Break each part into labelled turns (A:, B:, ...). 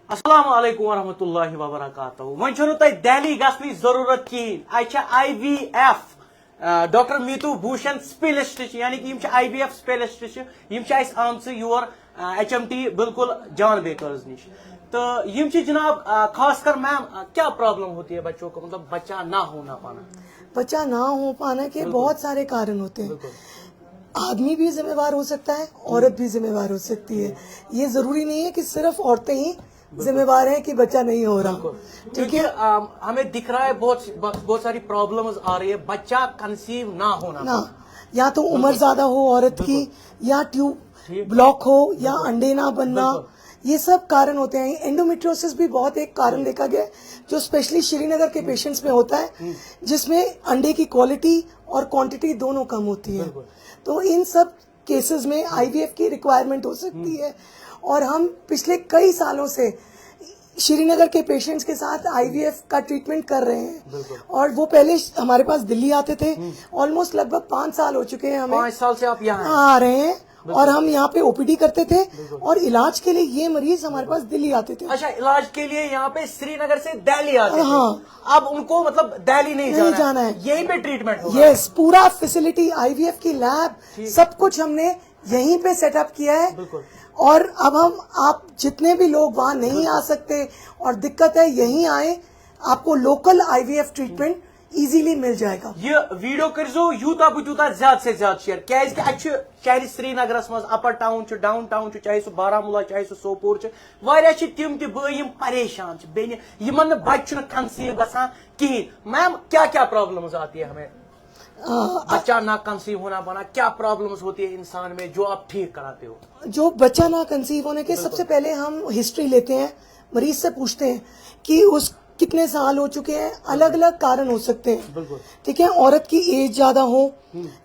A: अस्सलाम वालेकुम वरहमतुल्लाहि वबरकातुहू। वन छो तय दिल्ली गसनी जरूरत कहीं। IVF doctor Meetu Bhushan specialist यानी कि IVF स्पेशलिस्ट आम योर HMT बिल्कुल जान बेकर्स निश। तो जनाब खास कर मैम क्या प्रॉब्लम होती है बच्चों को, मतलब बच्चा ना होना पाना?
B: बच्चा ना हो पाना के बहुत सारे कारण होते हैं। आदमी भी जिम्मेवार हो सकता है, औरत भी जिम्मेवार हो सकती है। ये जरूरी नहीं है कि सिर्फ औरतें ही जिम्मेवार हैं कि बच्चा नहीं हो रहा।
A: ठीक है, हमें दिख रहा है बहुत सारी प्रॉब्लम्स आ रही है बच्चा कंसीव ना होना
B: ना, या तो उम्र ज्यादा हो औरत की, या ट्यूब ब्लॉक हो, या अंडे ना बनना, ये सब कारण होते हैं। एंडोमेट्रियोसिस भी बहुत एक कारण देखा गया है जो स्पेशली श्रीनगर के पेशेंट्स में होता है, जिसमें अंडे की क्वालिटी और क्वांटिटी दोनों कम होती है। तो इन सब केसेस में IVF की रिक्वायरमेंट हो सकती है। और हम पिछले कई सालों से श्रीनगर के पेशेंट्स के साथ IVF का ट्रीटमेंट कर रहे हैं। और वो पहले हमारे पास दिल्ली आते थे, ऑलमोस्ट लगभग 5 साल हो चुके हैं हमें।
A: 5 साल से आप यहाँ
B: आ रहे हैं और हम यहाँ पे OPD करते थे, और इलाज के लिए ये मरीज हमारे पास दिल्ली आते थे।
A: अच्छा, इलाज के लिए यहाँ पे श्रीनगर से दिल्ली आते थे।
B: हाँ,
A: अब उनको मतलब दिल्ली नहीं जाना है, यहीं पे ट्रीटमेंट होगा।
B: यस, पूरा फैसिलिटी, IVF की लैब, सब कुछ हमने यहीं पे सेटअप किया है। और अब आप जितने भी लोग वहाँ नहीं आ सकते और दिक्कत है, यहीं आए, आपको लोकल IVF ट्रीटमेंट इजीली मिल जाएगा।
A: ये वीडियो करो यूता बूता ज्यादा से ज्यादा शेयर, क्या शहर श्रीनगर मज अपर टाउन डाउन टाउन, चाहे सह बारामूला चाहे सह सोपोर, तम तम परेशान बेन बच्चे कंसीव गसान कहीं। मैम क्या क्या प्रॉब्लम्स आती है हमें बच्चा ना कंसीव होना पाना, क्या प्रॉब्लम्स होती है इंसान में जो आप ठीक कराते हो?
B: जो बच्चा ना कंसीव होने के सबसे पहले हम हिस्ट्री लेते हैं, मरीज से पूछते हैं कि उस कितने साल हो चुके हैं। अलग अलग कारण हो सकते हैं, ठीक है। औरत की एज ज्यादा हो,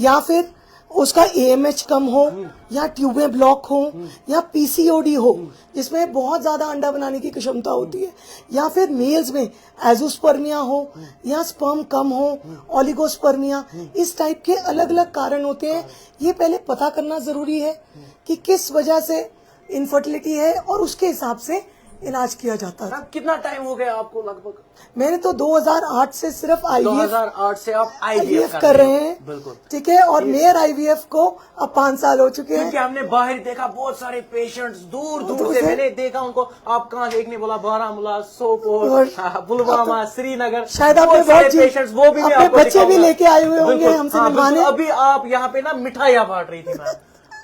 B: या फिर उसका AMH कम हो, या ट्यूबें ब्लॉक हो, या PCOD हो जिसमें बहुत ज्यादा अंडा बनाने की क्षमता होती है, या फिर मेल्स में एजोस्पर्मिया हो, या स्पर्म कम हो, ओलिगोस्पर्मिया, इस टाइप के अलग अलग कारण होते हैं। ये पहले पता करना जरूरी है कि किस वजह से इनफर्टिलिटी है, और उसके हिसाब से इलाज किया जाता है।
A: कितना टाइम हो गया आपको लगभग?
B: मैंने तो 2008 से सिर्फ
A: 2008 से आप IVF
B: कर रहे हैं,
A: बिल्कुल,
B: ठीक है। और मेयर IVF को अब 5 साल हो चुके हैं।
A: क्योंकि हमने बाहर देखा बहुत सारे पेशेंट्स दूर दूर से, मैंने देखा उनको। आप कहाँ, एक ने बोला बारामूला, सोपोर, पुलवामा, श्रीनगर,
B: शायद आपने बहुत
A: पेशेंट्स, वो भी
B: अपने बच्चे भी लेके आए हुए होंगे हमसे मिलवाने।
A: अभी आप यहाँ पे ना मिठाइयाँ बांट रही थी मैम,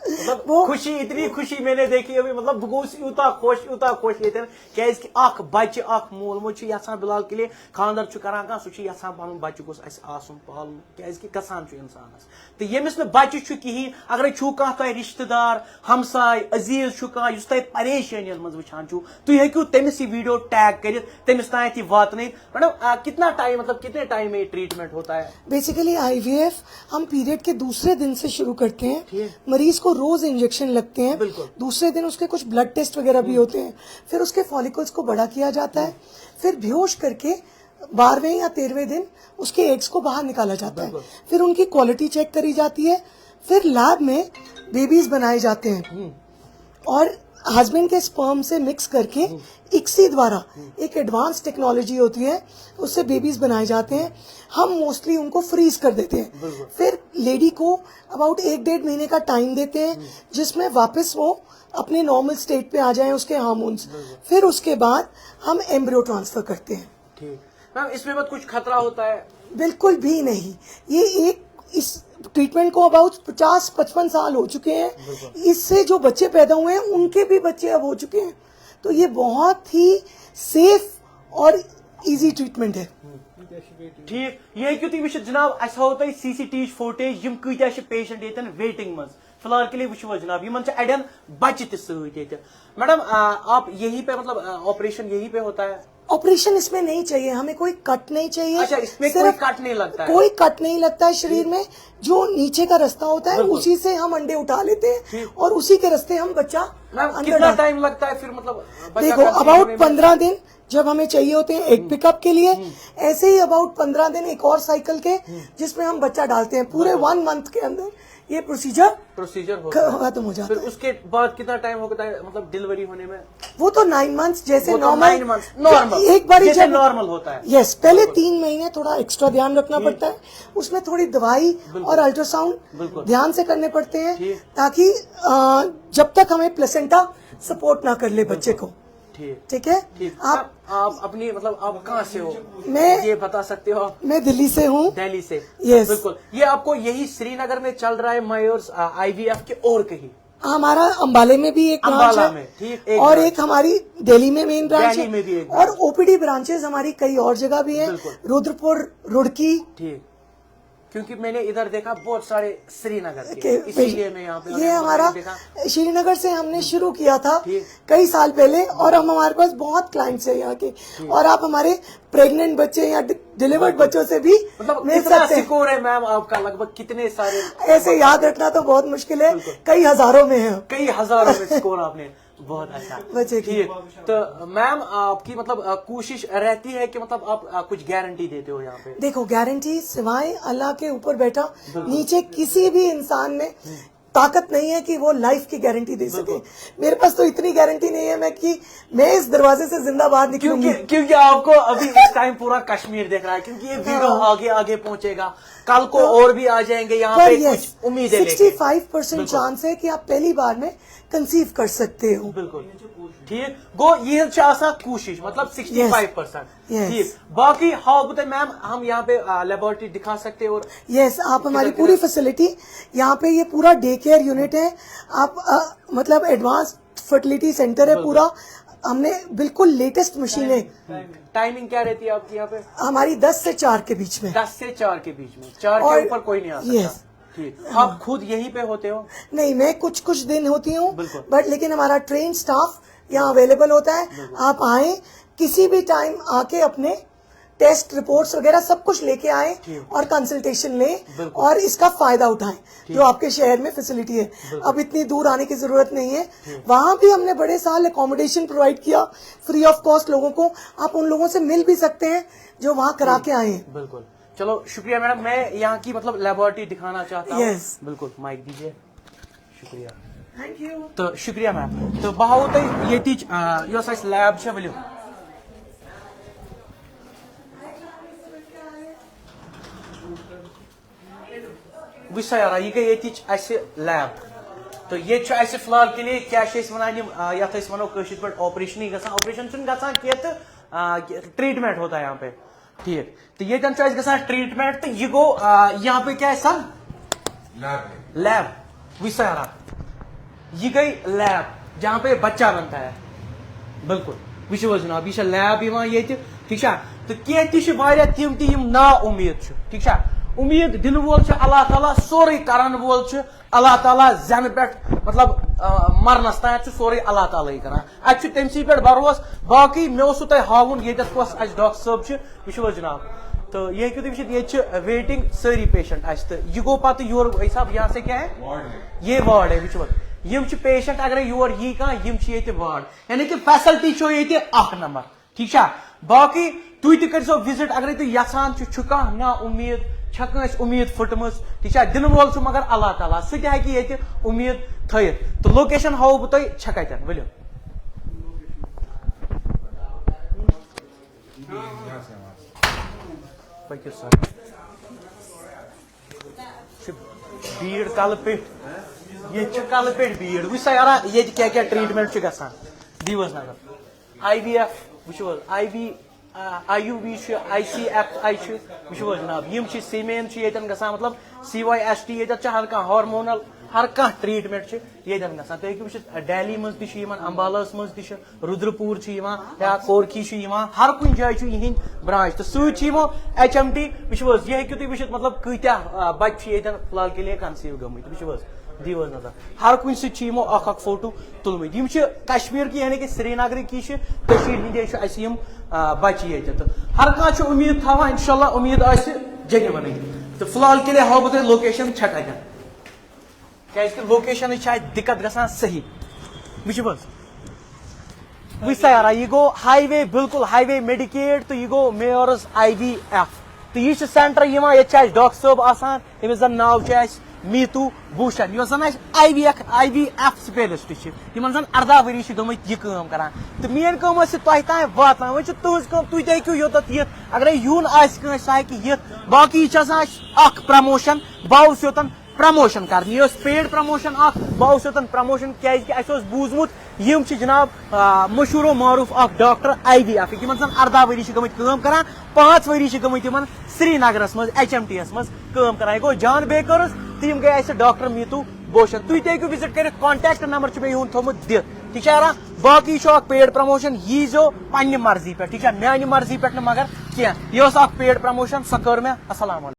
A: मतलब खुशी, इतनी खुशी मैंने देखी अभी, मतलब यूता खुश ये क्या बच्चे मोल मोज यहां बिलाल के लिए खानदर करान सह पन बच्चे गोस पालन क्या इंसानस। तो यमिस बच्चे कहीं, अगर कह रिश्तेदार हमसाय अजीज परेशानियन मज वुचान तुम हेकू तमिस वीडियो टैग कर तमिस तान वात। मैडम कितना टाइम, मतलब कितने टाइम में ट्रीटमेंट होता है?
B: बेसिकली IVF हम पीरियड के दूसरे दिन से शुरू करते हैं। मरीज को रोज इंजेक्शन लगते हैं। दूसरे दिन उसके कुछ ब्लड टेस्ट वगैरह भी होते हैं। फिर उसके फॉलिकल्स को बड़ा किया जाता है। फिर बेहोश करके 12वें या 13वें दिन उसके एग्स को बाहर निकाला जाता है। फिर उनकी क्वालिटी चेक करी जाती है। फिर लैब में बेबीज बनाए जाते हैं, और हस्बैंड के स्पर्म से मिक्स करके ICSI द्वारा, एक एडवांस टेक्नोलॉजी होती है, उससे बेबीज बनाए जाते हैं। हम मोस्टली उनको फ्रीज कर देते हैं। फिर लेडी को अबाउट 1-1.5 महीने का टाइम देते हैं, जिसमें वापस वो अपने नॉर्मल स्टेट पे आ जाएं उसके हार्मोन्स। फिर उसके बाद हम एम्ब्रियो ट्रांसफर करते हैं।
A: ठीक मैम, इसमें मत कुछ खतरा होता है?
B: बिल्कुल भी नहीं। ये इस ट्रीटमेंट को अबाउट 50-55 साल हो चुके हैं। इससे जो बच्चे पैदा हुए हैं उनके भी बच्चे अब हो चुके हैं। तो ये बहुत ही सेफ और इजी ट्रीटमेंट है।
A: ठीक, ये क्यों वो जनाब तुम CCTV फुटेज कत्या पेशेंट ये वेटिंग मज फिलहाल के लिए वो जनाब इन अड़न बच्चे त। मैडम आप यहीं पे, मतलब ऑपरेशन यहीं पे होता है?
B: ऑपरेशन इसमें नहीं चाहिए, हमें कोई कट नहीं चाहिए।
A: अच्छा, इसमें कोई कट नहीं लगता है?
B: कोई कट नहीं लगता है शरीर में। जो नीचे का रास्ता होता है उसी से हम अंडे उठा लेते हैं, और उसी के रास्ते हम बच्चा।
A: कितना टाइम लगता है फिर, मतलब
B: देखो अबाउट 15 दिन जब हमें चाहिए होते हैं एक पिकअप के लिए, ऐसे ही अबाउट 15 दिन एक और साइकिल के, जिसमें हम बच्चा डालते हैं। पूरे 1 मंथ के अंदर ये प्रोसीजर
A: प्रोसीजर होता है,
B: खत्म हो जाता
A: फिर
B: है।
A: उसके बाद कितना टाइम होता है मतलब डिलीवरी होने में?
B: वो तो 9 मंथ्स जैसे
A: वो तो
B: नॉर्मल
A: 9 months नॉर्मल,
B: एक बार
A: जैसे नॉर्मल होता है।
B: यस, पहले 3 महीने थोड़ा एक्स्ट्रा ध्यान रखना पड़ता है, उसमें थोड़ी दवाई और अल्ट्रासाउंड ध्यान से करने पड़ते हैं ताकि जब तक हमें प्लेसेंटा सपोर्ट ना कर ले बच्चे को। ठीक है।
A: ठीक। आप अपनी मतलब आप कहाँ से हो,
B: मैं
A: ये बता सकते हो?
B: मैं दिल्ली से हूँ।
A: दिल्ली से।
B: यस।
A: बिल्कुल। ये आपको यही श्रीनगर में चल रहा है मायोर्स IVF के और कहीं?
B: हमारा अंबाले में भी एक ब्रांच
A: अंबाला
B: है
A: में, ठीक,
B: और एक हमारी दिल्ली में मेन ब्रांच
A: दिल्ली में भी
B: है
A: एक
B: और OPD ब्रांचेस हमारी कई और जगह भी है, रुद्रपुर, रुड़की।
A: ठीक, क्योंकि मैंने इधर देखा बहुत सारे श्रीनगर के, इसीलिए मैं यहाँ पे
B: ये हमारा
A: देखा।
B: श्रीनगर से हमने शुरू किया था कई साल पहले और हम हमारे पास बहुत क्लाइंट्स है यहाँ के, और आप हमारे प्रेग्नेंट बच्चे या डिलीवर्ड बच्चों से भी
A: मतलब
B: मिल
A: कितना
B: सकते हैं।
A: स्कोर है मैम आपका, लगभग कितने सारे?
B: ऐसे याद रखना तो बहुत मुश्किल है, कई हजारों में है।
A: कई हजारों में स्कोर आपने, बहुत अच्छा।
B: बच्चे की।
A: ठीक, तो मैम आपकी मतलब कोशिश रहती है कि मतलब आप कुछ गारंटी देते हो यहाँ पे?
B: देखो, गारंटी सिवाय अल्लाह के ऊपर बैठा नीचे किसी भी इंसान में ताकत नहीं है कि वो लाइफ की गारंटी दे सके। मेरे पास तो इतनी गारंटी नहीं है मैं इस दरवाजे से जिंदा बाहर निकलूंगी।
A: क्योंकि आपको अभी इस टाइम पूरा कश्मीर देख रहा है, क्योंकि ये वीडियो आगे आगे पहुंचेगा, कल को और भी आ जाएंगे यहाँ पे, कुछ उम्मीद है।
B: 65% चांस है कि आप पहली बार में कंसीव कर सकते हो।
A: बिल्कुल ठीक गो, ये कोशिश मतलब 65%। ठीक, बाकी हाँ बताए मैम, हम यहाँ पे लेबोरेटरी दिखा सकते हैं? और
B: यस, आप हमारी पूरी फैसिलिटी यहाँ पे, ये पूरा डे केयर यूनिट है, आप मतलब एडवांस फर्टिलिटी सेंटर है पूरा, हमने बिल्कुल लेटेस्ट मशीनें।
A: टाइमिंग क्या रहती है आपकी यहाँ पे?
B: हमारी 10 से 4 के बीच में।
A: 10 से 4 के बीच में, 4 के ऊपर कोई नहीं आ सकता।
B: यस।
A: ठीक, आप खुद यहीं पे होते हो?
B: नहीं, मैं कुछ दिन होती हूँ, बट लेकिन हमारा ट्रेन स्टाफ यहाँ अवेलेबल होता है। आप आए किसी भी टाइम, आके अपने टेस्ट रिपोर्ट्स वगैरह सब कुछ लेके आए और कंसल्टेशन लें और इसका फायदा उठाएं, जो आपके शहर में फैसिलिटी है। अब इतनी दूर आने की जरूरत नहीं है। वहां भी हमने बड़े साल एकोमोडेशन प्रोवाइड किया फ्री ऑफ कॉस्ट लोगों को, आप उन लोगों से मिल भी सकते हैं जो वहाँ करा के आए हैं।
A: बिल्कुल, चलो शुक्रिया मैडम। मैं यहाँ की मतलब लेबोरेटरी दिखाना चाहता हूँ। बिल्कुल, माइक दीजिए। शुक्रिया,
B: थैंक यू।
A: तो शुक्रिया मैम। तो बहाव तुम ये लैब छे वलियो वसा यार, यह गई लैब। तो ये फिलहाल के लिए क्या वन ये वनो पे ऑपरेशन ही गसान, ऑपरेशन गसान तो ट्रीटमेंट होता है यहाँ पे। ठीक, तो ये गसान ट्रीटमेंट, तो ये गो यहाँ पे क्या है सर? लैब। वसा यार, ये गई लैब जहाँ पे बच्चा बनता है। बिल्कुल, वो जनाब, यह लैब ये, ठीक है। तो कह तम ना उम्मीद, ठीक है। उम्मीद दिन वोल अल्लाह ताला, सोरे करन वोल अल्लाह ताला, जन पे मतलब मरनस तान सोरे अल्लाह ताला करान, अत तमसी पे भरोस। बाकी मे तुम हावन ये डॉक्टर साहब वो जनाब, तो ये हेकू तुम ये वेटिंग सारी पेशेंट तो यह गो पे योर साहब यहाँ से क्या है, ये वार्ड है। वो यम पेशेंट अगर योर यी कह वार्ड, यानी कि फैसिलिटी चो ये 1 नंबर, ठीक है। बाकी तुम तौ विजिट अगर तुम यहान ना उम्मीद उम्मीद फुटम, ठीक है। दिन वोल मगर अल्लाह ताला, सह ये उम्मीद थत। तो लोकेशन हाव बह तुम कतन वलियो। भीड़ कल पे, ये कल पे भीड़। वसा यार ये क्या ट्रीटमेंट गसान, दीवस नजर। IVF वो IUV ICFI वो जनाब, यम सीमेन गसान, मतलब CYST ये हर कह हार्मोनल हर कह ट्रीटमेंट ये गसान। तो हेकू दिल्ली मज अंबाला मज रुद्रपुर या कोरकी हर कुछ जाए यह ब्रांच। तो सो HMT वो ये हेकू तुम वो मतलब कत्या बच्चे फिलहाल के लिए कंसीव गमत, वो दीव नजर। हर कुछ सो अख फोटो तुलमत, कश्मीर की यानी कि श्रीनगर की हंदे बच्चे ये। तो हर कह उम्मीद थवा, इंशाल्लाह उम्मीद जेन्युइन। तो फिलहाल के लिए हाव बह लोकेशन कतन, क्या लोकेशन दिक्कत गसान सही। वसा यार, यह गो हाईवे, बिल्कुल हाईवे मेडिकेट। तो यह गो मेयर्स IVF। तो यह सेंटर ये डॉक्टर साहब आसान, यमिस जन नाव میتو بھوشن یس زن IVF سپیشلسٹ یمن زن 18 ؤری گمت یہ کام کران تو مین کام ٲس تۄہہِ تام واتان وۄنۍ چھِ تُہنٛز کٲم تُہۍ تہِ ہیٚکِو یوٚتَتھ یِتھ اگرے یُن آسہِ کٲنٛسہِ سُہ ہیٚکہِ یِتھ باقٕے چھِ آسان اکھ پرموشن بہٕ اوس یوٚتن پرموشن کرنہِ یہِ ٲس پیڈ پرموشن اکھ بہٕ اوس یوٚتن پرموشن کیازِ کہ اَسہِ اوس بوٗزمُت یِم چھِ جناب مشہوٗر و معروٗف اکھ ڈاکٹر IVF یِمن زن 18 ؤری چھِ گٔمٕتۍ کٲم کران 5 ؤری چھِ گٔمٕتۍ یِمن سرینگرس منٛز HMT یس منٛز کٲم کران یہِ گوٚو جان بیکٲرٕس تہٕ یِم گٔے اَسہِ ڈاکٹر میتو بھوشن تُہۍ تہِ ہیٚکِو وِزٹ کٔرِتھ کانٹیکٹ نمبر چھُ مےٚ یِہُنٛد تھوٚمُت دِتھ ٹھیٖک چھا باقٕے چھُ اکھ پیڈ پرموشن یی زیو پننہِ مرضی پٮ۪ٹھ ٹھیٖک چھا میانہِ مرضی پٮ۪ٹھ نہٕ مگر کینٛہہ یہِ ٲس اکھ پیڈ پرموشن سۄ کٔر مےٚ. السلام علیکم.